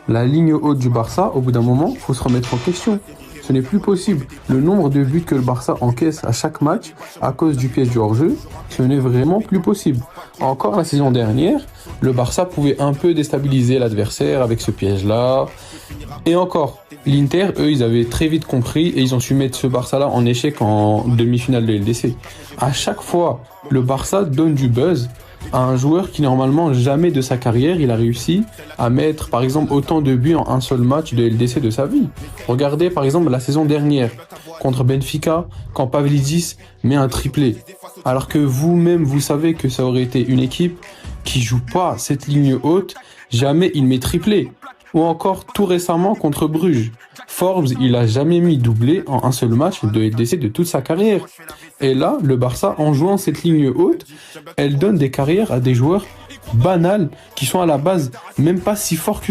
La ligne haute du Barça, au bout d'un moment, faut se remettre en question. Ce n'est plus possible. Le nombre de buts que le Barça encaisse à chaque match à cause du piège du hors-jeu, ce n'est vraiment plus possible. Encore la saison dernière, le Barça pouvait un peu déstabiliser l'adversaire avec ce piège-là. Et encore, l'Inter, eux, ils avaient très vite compris et ils ont su mettre ce Barça-là en échec en demi-finale de LDC. À chaque fois, le Barça donne du buzz à un joueur qui normalement jamais de sa carrière il a réussi à mettre par exemple autant de buts en un seul match de LDC de sa vie. Regardez par exemple la saison dernière contre Benfica quand Pavlidis met un triplé. Alors que vous-même vous savez que ça aurait été une équipe qui joue pas cette ligne haute, jamais il met triplé. Ou encore tout récemment contre Bruges. Forbes, il a jamais mis doublé en un seul match de LDC de toute sa carrière. Et là, le Barça, en jouant cette ligne haute, elle donne des carrières à des joueurs banals qui sont à la base même pas si forts que